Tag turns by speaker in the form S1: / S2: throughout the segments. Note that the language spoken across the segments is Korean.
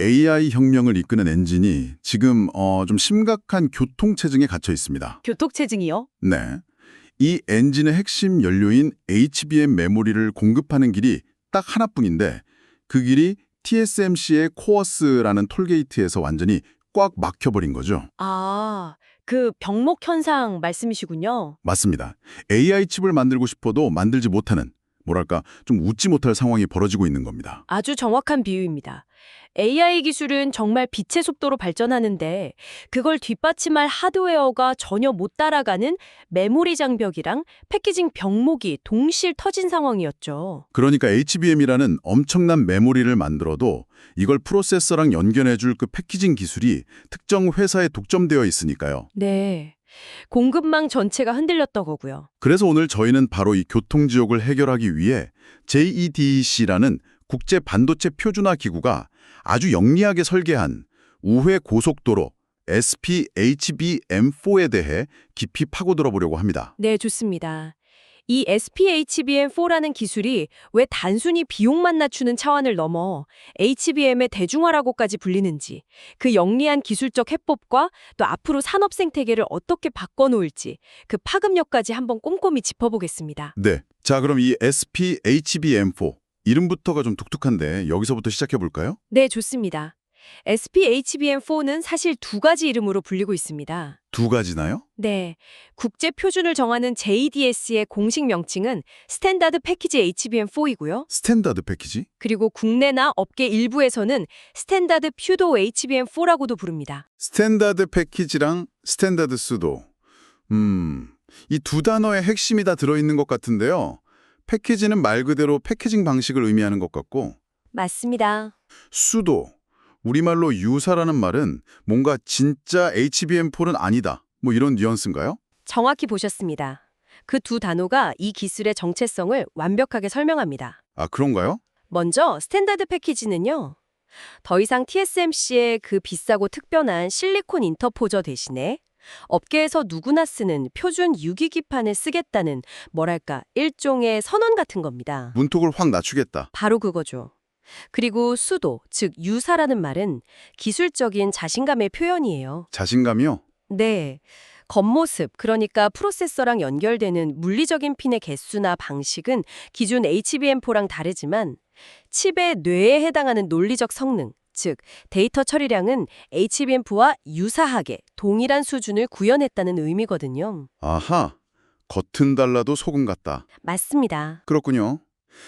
S1: AI 혁명을 이끄는 엔진이 지금 좀 심각한 교통체증에 갇혀 있습니다.
S2: 교통체증이요?
S1: 네. 이 엔진의 핵심 연료인 HBM 메모리를 공급하는 길이 딱 하나뿐인데 그 길이 TSMC의 코어스라는 톨게이트에서 완전히 꽉 막혀버린 거죠.
S2: 아, 그 병목 현상 말씀이시군요.
S1: 맞습니다. AI 칩을 만들고 싶어도 만들지 못하는, 뭐랄까, 좀 웃지 못할 상황이 벌어지고 있는 겁니다.
S2: 아주 정확한 비유입니다. AI 기술은 정말 빛의 속도로 발전하는데 그걸 뒷받침할 하드웨어가 전혀 못 따라가는 메모리 장벽이랑 패키징 병목이 동시에 터진 상황이었죠.
S1: 그러니까 HBM이라는 엄청난 메모리를 만들어도 이걸 프로세서랑 연결해줄 그 패키징 기술이 특정 회사에 독점되어 있으니까요.
S2: 네. 공급망 전체가 흔들렸던 거고요.
S1: 그래서 오늘 저희는 바로 이 교통지옥을 해결하기 위해 JEDEC라는 국제 반도체 표준화 기구가 아주 영리하게 설계한 우회 고속도로 SPHBM4에 대해 깊이 파고들어 보려고 합니다.
S2: 네, 좋습니다. 이 SPHBM4라는 기술이 왜 단순히 비용만 낮추는 차원을 넘어 HBM의 대중화라고까지 불리는지, 그 영리한 기술적 해법과 또 앞으로 산업 생태계를 어떻게 바꿔놓을지 그 파급력까지 한번 꼼꼼히 짚어보겠습니다.
S1: 네. 자, 그럼 이 SPHBM4 이름부터가 좀 독특한데 여기서부터 시작해 볼까요?
S2: 네, 좋습니다. SPHBM4는 사실 두 가지 이름으로 불리고 있습니다.
S1: 두 가지나요?
S2: 네, 국제 표준을 정하는 JDS의 공식 명칭은 스탠다드 패키지 HBM4이고요.
S1: 스탠다드 패키지?
S2: 그리고 국내나 업계 일부에서는 스탠다드 퓨도 HBM4라고도 부릅니다.
S1: 스탠다드 패키지랑 스탠다드 수도. 이 두 단어의 핵심이 다 들어있는 것 같은데요. 패키지는 말 그대로 패키징 방식을 의미하는 것 같고
S2: 맞습니다.
S1: 수도, 우리말로 유사라는 말은 뭔가 진짜 HBM4는 아니다. 뭐 이런 뉘앙스인가요?
S2: 정확히 보셨습니다. 그 두 단어가 이 기술의 정체성을 완벽하게 설명합니다.
S1: 아, 그런가요?
S2: 먼저 스탠다드 패키지는요. 더 이상 TSMC의 그 비싸고 특별한 실리콘 인터포저 대신에 업계에서 누구나 쓰는 표준 유기기판을 쓰겠다는 뭐랄까 일종의 선언 같은 겁니다.
S1: 문턱을 확 낮추겠다.
S2: 바로 그거죠. 그리고 수도, 즉 유사라는 말은 기술적인 자신감의 표현이에요.
S1: 자신감이요?
S2: 네. 겉모습, 그러니까 프로세서랑 연결되는 물리적인 핀의 개수나 방식은 기존 HBM4랑 다르지만 칩의 뇌에 해당하는 논리적 성능, 즉 데이터 처리량은 HBM4와 유사하게 동일한 수준을 구현했다는 의미거든요.
S1: 아하, 겉은 달라도 속은 같다.
S2: 맞습니다.
S1: 그렇군요.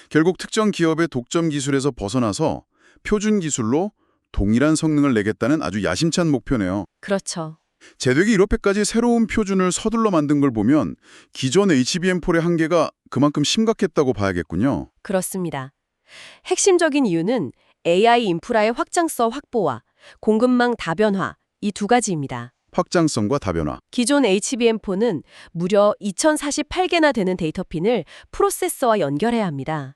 S1: 결국 특정 기업의 독점 기술에서 벗어나서 표준 기술로 동일한 성능을 내겠다는 아주 야심찬 목표네요.
S2: 그렇죠.
S1: 제되기 1호패까지 새로운 표준을 서둘러 만든 걸 보면 기존 HBM4의 한계가 그만큼 심각했다고 봐야겠군요.
S2: 그렇습니다. 핵심적인 이유는 AI 인프라의 확장성 확보와 공급망 다변화 이 두 가지입니다.
S1: 확장성과 다변화.
S2: 기존 HBM4는 무려 2048개나 되는 데이터 핀을 프로세서와 연결해야 합니다.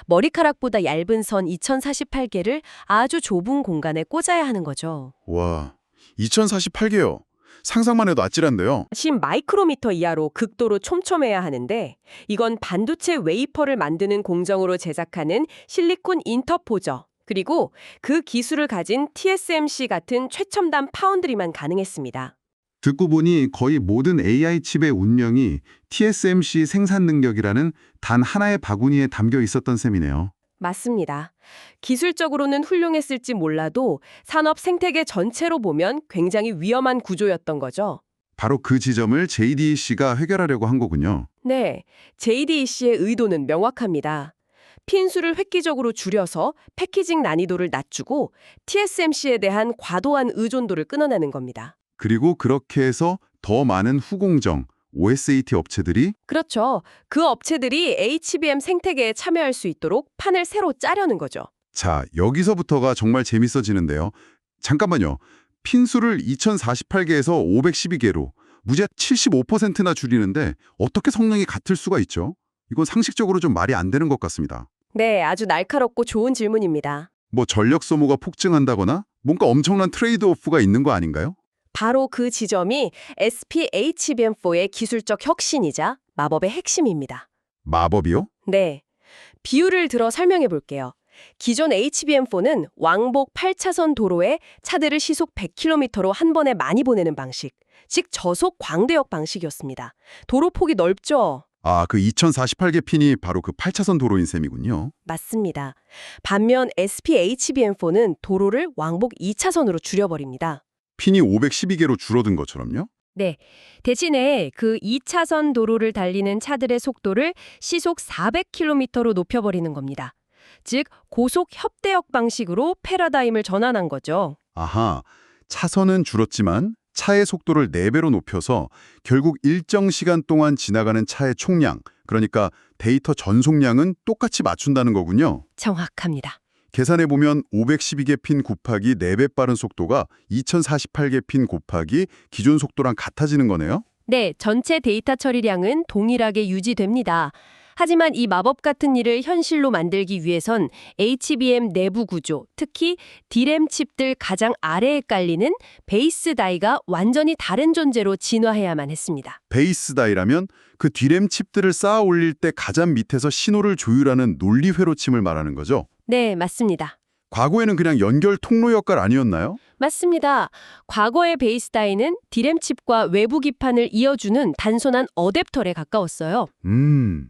S2: 머리카락보다 얇은 선 2048개를 아주 좁은 공간에 꽂아야 하는 거죠.
S1: 와, 2048개요. 상상만 해도 아찔한데요.
S2: 10 마이크로미터 이하로 극도로 촘촘해야 하는데 이건 반도체 웨이퍼를 만드는 공정으로 제작하는 실리콘 인터포저 그리고 그 기술을 가진 TSMC 같은 최첨단 파운드리만 가능했습니다.
S3: 듣고 보니 거의 모든 AI 칩의 운명이 TSMC 생산 능력이라는 단 하나의 바구니에 담겨 있었던 셈이네요.
S2: 맞습니다. 기술적으로는 훌륭했을지 몰라도 산업 생태계 전체로 보면 굉장히 위험한 구조였던 거죠.
S3: 바로 그 지점을 JDC가 해결하려고 한 거군요.
S2: 네, JDEC의 의도는 명확합니다. 핀수를 획기적으로 줄여서 패키징 난이도를 낮추고 TSMC에 대한 과도한 의존도를 끊어내는 겁니다.
S3: 그리고 그렇게 해서 더 많은 후공정, OSAT 업체들이
S2: 그렇죠. 그 업체들이 HBM 생태계에 참여할 수 있도록 판을 새로 짜려는 거죠.
S3: 자, 여기서부터가 정말 재밌어지는데요. 잠깐만요. 핀수를 2048개에서 512개로 무려 75%나 줄이는데 어떻게 성능이 같을 수가 있죠? 이건 상식적으로 좀 말이 안 되는 것 같습니다.
S2: 네, 아주 날카롭고 좋은 질문입니다.
S3: 뭐 전력 소모가 폭증한다거나 뭔가 엄청난 트레이드오프가 있는 거 아닌가요?
S2: 바로 그 지점이 SPHBM4의 기술적 혁신이자 마법의 핵심입니다.
S3: 마법이요?
S2: 네. 비유를 들어 설명해 볼게요. 기존 HBM4는 왕복 8차선 도로에 차들을 시속 100km로 한 번에 많이 보내는 방식, 즉 저속 광대역 방식이었습니다. 도로 폭이 넓죠?
S3: 아, 그 2048개 핀이 바로 그 8차선 도로인 셈이군요.
S2: 맞습니다. 반면 SP-HBM4는 도로를 왕복 2차선으로 줄여버립니다.
S3: 핀이 512개로 줄어든 것처럼요?
S2: 네. 대신에 그 2차선 도로를 달리는 차들의 속도를 시속 400km로 높여버리는 겁니다. 즉, 고속 협대역 방식으로 패러다임을 전환한 거죠.
S3: 아하, 차선은 줄었지만 차의 속도를 4배로 높여서 결국 일정 시간 동안 지나가는 차의 총량, 그러니까 데이터 전송량은 똑같이 맞춘다는 거군요.
S2: 정확합니다.
S3: 계산해보면 512개 핀 곱하기 4배 빠른 속도가 2048개 핀 곱하기 기존 속도랑 같아지는 거네요?
S2: 네, 전체 데이터 처리량은 동일하게 유지됩니다. 하지만 이 마법 같은 일을 현실로 만들기 위해선 HBM 내부 구조, 특히 D램 칩들 가장 아래에 깔리는 베이스 다이가 완전히 다른 존재로 진화해야만 했습니다.
S3: 베이스 다이라면 그 D램 칩들을 쌓아 올릴 때 가장 밑에서 신호를 조율하는 논리 회로침을 말하는 거죠?
S2: 네, 맞습니다.
S3: 과거에는 그냥 연결 통로 역할 아니었나요?
S2: 맞습니다. 과거의 베이스 다이는 D램 칩과 외부 기판을 이어주는 단순한 어댑터에 가까웠어요.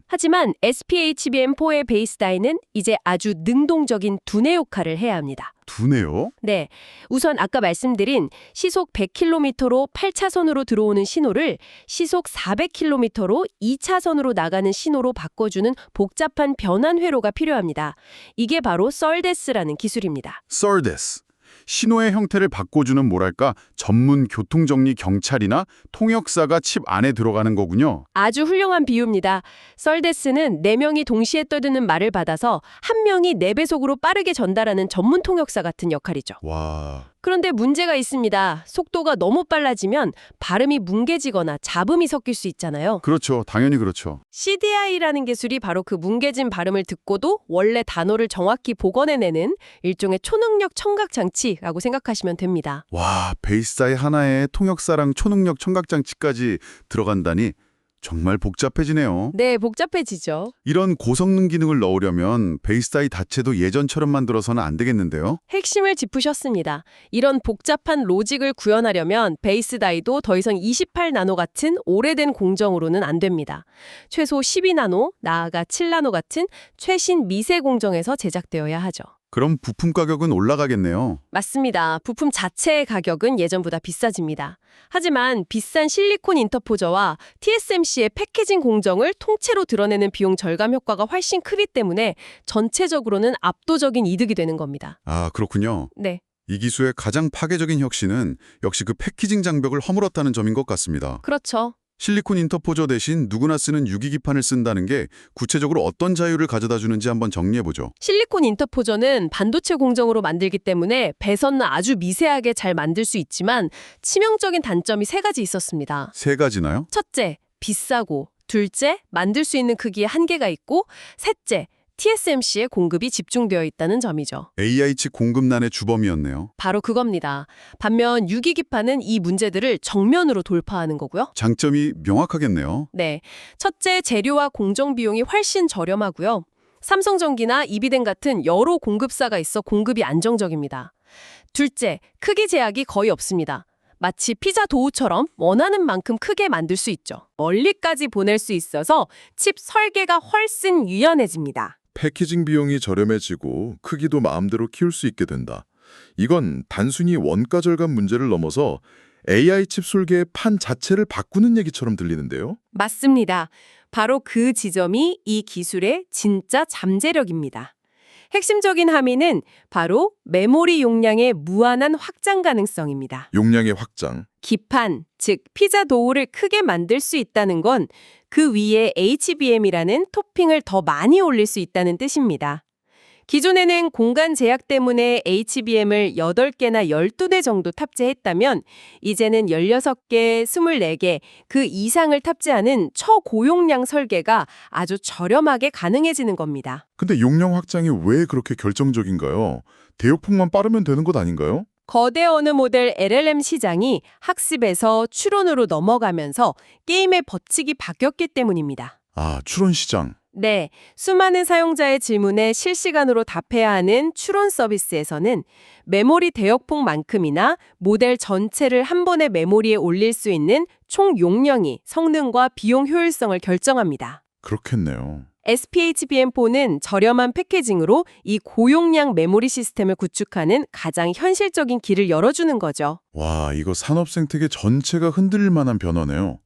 S2: 하지만 SPHBM4의 베이스 다이는 이제 아주 능동적인 두뇌 역할을 해야 합니다.
S3: 두네요?
S2: 네, 우선 아까 말씀드린 시속 100km로 8차선으로 들어오는 신호를 시속 400km로 2차선으로 나가는 신호로 바꿔주는 복잡한 변환 회로가 필요합니다. 이게 바로 썰데스라는 기술입니다.
S3: 서데스. 신호의 형태를 바꿔주는 뭐랄까 전문 교통정리 경찰이나 통역사가 칩 안에 들어가는 거군요.
S2: 아주 훌륭한 비유입니다. 썰데스는 4명이 동시에 떠드는 말을 받아서 한 명이 4배속으로 빠르게 전달하는 전문 통역사 같은 역할이죠.
S3: 와...
S2: 그런데 문제가 있습니다. 속도가 너무 빨라지면 발음이 뭉개지거나 잡음이 섞일 수 있잖아요.
S3: 그렇죠. 당연히 그렇죠.
S2: CDI라는 기술이 바로 그 뭉개진 발음을 듣고도 원래 단어를 정확히 복원해내는 일종의 초능력 청각 장치라고 생각하시면 됩니다.
S3: 와, 베이스다이 하나에 통역사랑 초능력 청각장치까지 들어간다니 정말 복잡해지네요.
S2: 네, 복잡해지죠.
S3: 이런 고성능 기능을 넣으려면 베이스다이 자체도 예전처럼 만들어서는 안 되겠는데요?
S2: 핵심을 짚으셨습니다. 이런 복잡한 로직을 구현하려면 베이스 다이도 더 이상 28나노 같은 오래된 공정으로는 안 됩니다. 최소 12나노, 나아가 7나노 같은 최신 미세 공정에서 제작되어야 하죠.
S3: 그럼 부품 가격은 올라가겠네요.
S2: 맞습니다. 부품 자체의 가격은 예전보다 비싸집니다. 하지만 비싼 실리콘 인터포저와 TSMC의 패키징 공정을 통째로 드러내는 비용 절감 효과가 훨씬 크기 때문에 전체적으로는 압도적인 이득이 되는 겁니다.
S3: 아, 그렇군요.
S2: 네.
S3: 이 기술의 가장 파괴적인 혁신은 역시 그 패키징 장벽을 허물었다는 점인 것 같습니다.
S2: 그렇죠.
S3: 실리콘 인터포저 대신 누구나 쓰는 유기기판을 쓴다는 게 구체적으로 어떤 자유를 가져다 주는지 한번 정리해보죠.
S2: 실리콘 인터포저는 반도체 공정으로 만들기 때문에 배선은 아주 미세하게 잘 만들 수 있지만 치명적인 단점이 3가지 있었습니다.
S3: 3가지나요?
S2: 첫째, 비싸고, 둘째, 만들 수 있는 크기에 한계가 있고, 셋째, TSMC의 공급이 집중되어 있다는 점이죠.
S3: AI 칩 공급난의 주범이었네요.
S2: 바로 그겁니다. 반면 유기기판은 이 문제들을 정면으로 돌파하는 거고요.
S3: 장점이 명확하겠네요.
S2: 네, 첫째, 재료와 공정 비용이 훨씬 저렴하고요. 삼성전기나 이비덴 같은 여러 공급사가 있어 공급이 안정적입니다. 둘째, 크기 제약이 거의 없습니다. 마치 피자 도우처럼 원하는 만큼 크게 만들 수 있죠. 멀리까지 보낼 수 있어서 칩 설계가 훨씬 유연해집니다.
S4: 패키징 비용이 저렴해지고 크기도 마음대로 키울 수 있게 된다. 이건 단순히 원가 절감 문제를 넘어서 AI 칩 설계의 판 자체를 바꾸는 얘기처럼 들리는데요.
S2: 맞습니다. 바로 그 지점이 이 기술의 진짜 잠재력입니다. 핵심적인 함의는 바로 메모리 용량의 무한한 확장 가능성입니다.
S4: 용량의 확장.
S2: 기판, 즉 피자 도우를 크게 만들 수 있다는 건 그 위에 HBM이라는 토핑을 더 많이 올릴 수 있다는 뜻입니다. 기존에는 공간 제약 때문에 HBM을 8개나 12대 정도 탑재했다면 이제는 16개, 24개, 그 이상을 탑재하는 초고용량 설계가 아주 저렴하게 가능해지는 겁니다.
S4: 근데 용량 확장이 왜 그렇게 결정적인가요? 대역폭만 빠르면 되는 것 아닌가요?
S2: 거대 언어 모델 LLM 시장이 학습에서 추론으로 넘어가면서 게임의 법칙이 바뀌었기 때문입니다.
S4: 아, 추론 시장.
S2: 네, 수많은 사용자의 질문에 실시간으로 답해야 하는 추론 서비스에서는 메모리 대역폭만큼이나 모델 전체를 한 번에 메모리에 올릴 수 있는 총 용량이 성능과 비용 효율성을 결정합니다.
S4: 그렇겠네요.
S2: SPHBM4는 저렴한 패키징으로 이 고용량 메모리 시스템을 구축하는 가장 현실적인 길을 열어주는 거죠.
S4: 와, 이거 산업 생태계 전체가 흔들릴 만한 변화네요.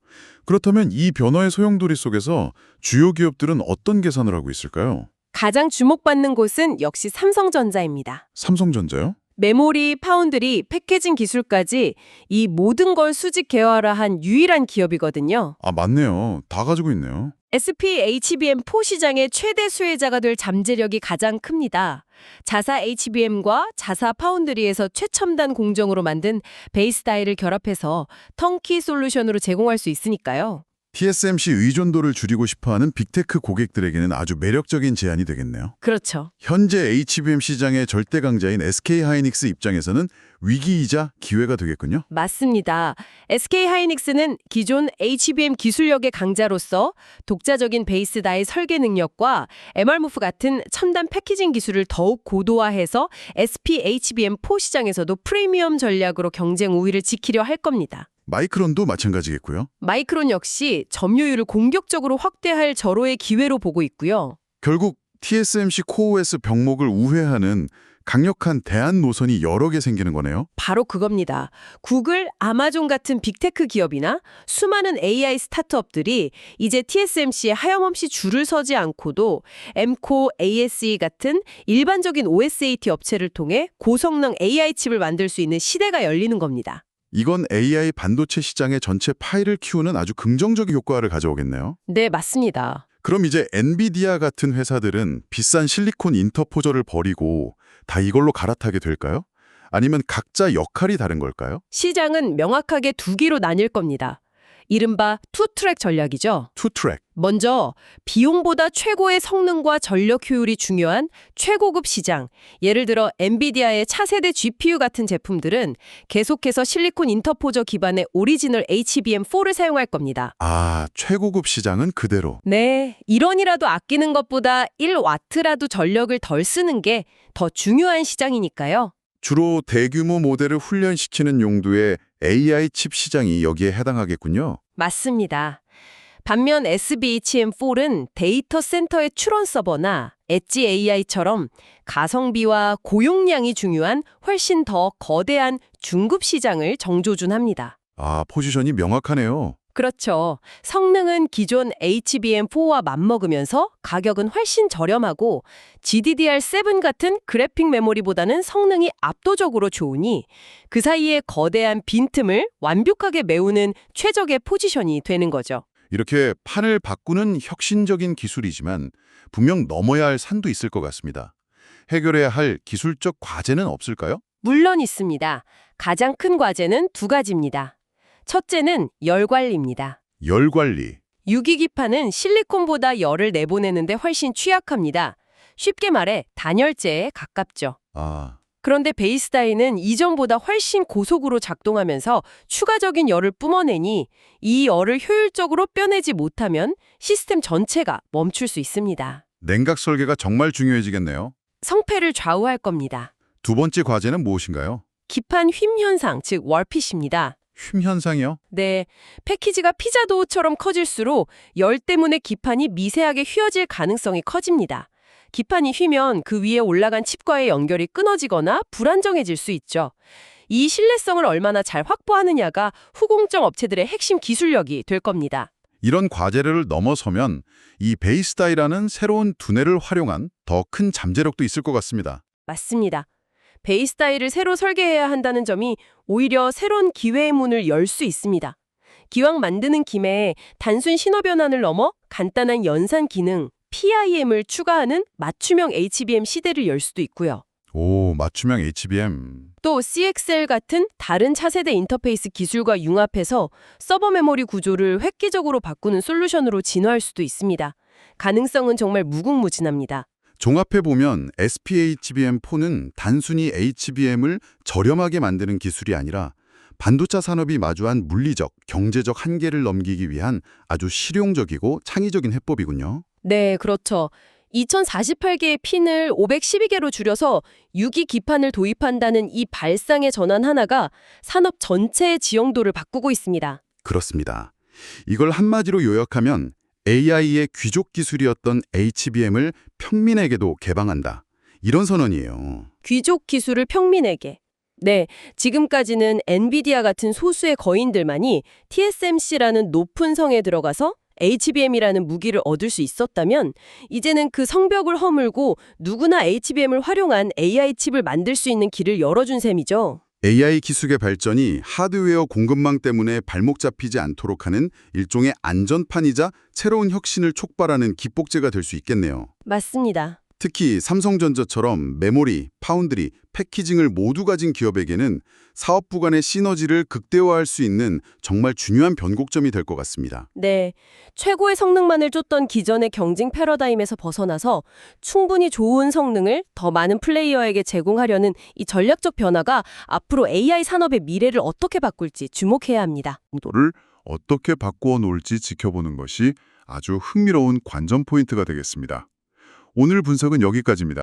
S4: 그렇다면 이 변화의 소용돌이 속에서 주요 기업들은 어떤 계산을 하고 있을까요?
S2: 가장 주목받는 곳은 역시 삼성전자입니다.
S4: 삼성전자요?
S2: 메모리, 파운드리, 패키징 기술까지 이 모든 걸 수직 계열화한 유일한 기업이거든요.
S4: 아, 맞네요. 다 가지고 있네요.
S2: SPHBM4 시장의 최대 수혜자가 될 잠재력이 가장 큽니다. 자사 HBM과 자사 파운드리에서 최첨단 공정으로 만든 베이스 다이를 결합해서 턴키 솔루션으로 제공할 수 있으니까요.
S3: TSMC 의존도를 줄이고 싶어하는 빅테크 고객들에게는 아주 매력적인 제안이 되겠네요.
S2: 그렇죠.
S3: 현재 HBM 시장의 절대 강자인 SK하이닉스 입장에서는 위기이자 기회가 되겠군요.
S2: 맞습니다. SK하이닉스는 기존 HBM 기술력의 강자로서 독자적인 베이스 다이 설계 능력과 MR무프 같은 첨단 패키징 기술을 더욱 고도화해서 SPHBM4 시장에서도 프리미엄 전략으로 경쟁 우위를 지키려 할 겁니다.
S3: 마이크론도 마찬가지겠고요.
S2: 마이크론 역시 점유율을 공격적으로 확대할 절호의 기회로 보고 있고요.
S3: 결국 TSMC 코OS 병목을 우회하는 강력한 대안 노선이 여러 개 생기는 거네요.
S2: 바로 그겁니다. 구글, 아마존 같은 빅테크 기업이나 수많은 AI 스타트업들이 이제 TSMC에 하염없이 줄을 서지 않고도 M코, ASE 같은 일반적인 OSAT 업체를 통해 고성능 AI 칩을 만들 수 있는 시대가 열리는 겁니다.
S3: 이건 AI 반도체 시장의 전체 파이를 키우는 아주 긍정적인 효과를 가져오겠네요.
S2: 네, 맞습니다.
S3: 그럼 이제 엔비디아 같은 회사들은 비싼 실리콘 인터포저를 버리고 다 이걸로 갈아타게 될까요? 아니면 각자 역할이 다른 걸까요?
S2: 시장은 명확하게 두 개로 나뉠 겁니다. 이른바 투트랙 전략이죠.
S3: 투트랙.
S2: 먼저 비용보다 최고의 성능과 전력 효율이 중요한 최고급 시장, 예를 들어 엔비디아의 차세대 GPU 같은 제품들은 계속해서 실리콘 인터포저 기반의 오리지널 HBM4를 사용할 겁니다.
S3: 아, 최고급 시장은 그대로.
S2: 네, 1원이라도 아끼는 것보다 1와트라도 전력을 덜 쓰는 게 더 중요한 시장이니까요.
S3: 주로 대규모 모델을 훈련시키는 용도의 AI 칩 시장이 여기에 해당하겠군요.
S2: 맞습니다. 반면 SBHM4는 데이터 센터의 추론 서버나 엣지 AI처럼 가성비와 고용량이 중요한 훨씬 더 거대한 중급 시장을 정조준합니다.
S3: 아, 포지션이 명확하네요.
S2: 그렇죠. 성능은 기존 HBM4와 맞먹으면서 가격은 훨씬 저렴하고 GDDR7 같은 그래픽 메모리보다는 성능이 압도적으로 좋으니 그 사이에 거대한 빈틈을 완벽하게 메우는 최적의 포지션이 되는 거죠.
S3: 이렇게 판을 바꾸는 혁신적인 기술이지만 분명 넘어야 할 산도 있을 것 같습니다. 해결해야 할 기술적 과제는 없을까요?
S2: 물론 있습니다. 가장 큰 과제는 두 가지입니다. 첫째는 열 관리입니다.
S3: 열 관리.
S2: 유기기판은 실리콘보다 열을 내보내는데 훨씬 취약합니다. 쉽게 말해 단열재에 가깝죠.
S3: 아,
S2: 그런데 베이스 다이는 이전보다 훨씬 고속으로 작동하면서 추가적인 열을 뿜어내니 이 열을 효율적으로 빼내지 못하면 시스템 전체가 멈출 수 있습니다.
S3: 냉각 설계가 정말 중요해지겠네요.
S2: 성패를 좌우할 겁니다.
S3: 두 번째 과제는 무엇인가요?
S2: 기판 휨 현상, 즉 월핏입니다.
S3: 휨 현상이요?
S2: 네, 패키지가 피자도우처럼 커질수록 열 때문에 기판이 미세하게 휘어질 가능성이 커집니다. 기판이 휘면 그 위에 올라간 칩과의 연결이 끊어지거나 불안정해질 수 있죠. 이 신뢰성을 얼마나 잘 확보하느냐가 후공정 업체들의 핵심 기술력이 될 겁니다.
S3: 이런 과제를 넘어서면 이 베이스 다이라는 새로운 두뇌를 활용한 더 큰 잠재력도 있을 것 같습니다.
S2: 맞습니다. 베이스 다이를 새로 설계해야 한다는 점이 오히려 새로운 기회의 문을 열 수 있습니다. 기왕 만드는 김에 단순 신호 변환을 넘어 간단한 연산 기능, PIM을 추가하는 맞춤형 HBM 시대를 열 수도 있고요.
S3: 오, 맞춤형 HBM.
S2: 또 CXL 같은 다른 차세대 인터페이스 기술과 융합해서 서버 메모리 구조를 획기적으로 바꾸는 솔루션으로 진화할 수도 있습니다. 가능성은 정말 무궁무진합니다.
S3: 종합해보면 SPHBM4는 단순히 HBM을 저렴하게 만드는 기술이 아니라 반도체 산업이 마주한 물리적, 경제적 한계를 넘기기 위한 아주 실용적이고 창의적인 해법이군요.
S2: 네, 그렇죠. 2048개의 핀을 512개로 줄여서 6위 기판을 도입한다는 이 발상의 전환 하나가 산업 전체의 지형도를 바꾸고 있습니다.
S1: 그렇습니다. 이걸 한마디로 요약하면 AI의 귀족 기술이었던 HBM을 평민에게도 개방한다. 이런 선언이에요.
S2: 귀족 기술을 평민에게. 네, 지금까지는 엔비디아 같은 소수의 거인들만이 TSMC라는 높은 성에 들어가서 HBM이라는 무기를 얻을 수 있었다면 이제는 그 성벽을 허물고 누구나 HBM을 활용한 AI 칩을 만들 수 있는 길을 열어준 셈이죠.
S1: AI 기술의 발전이 하드웨어 공급망 때문에 발목 잡히지 않도록 하는 일종의 안전판이자 새로운 혁신을 촉발하는 기폭제가 될 수 있겠네요.
S2: 맞습니다.
S1: 특히 삼성전자처럼 메모리, 파운드리, 패키징을 모두 가진 기업에게는 사업부 간의 시너지를 극대화할 수 있는 정말 중요한 변곡점이 될 것 같습니다.
S2: 네, 최고의 성능만을 쫓던 기존의 경쟁 패러다임에서 벗어나서 충분히 좋은 성능을 더 많은 플레이어에게 제공하려는 이 전략적 변화가 앞으로 AI 산업의 미래를 어떻게 바꿀지 주목해야 합니다.
S3: 를 어떻게 바꾸어 놓을지 지켜보는 것이 아주 흥미로운 관전 포인트가 되겠습니다. 오늘 분석은 여기까지입니다.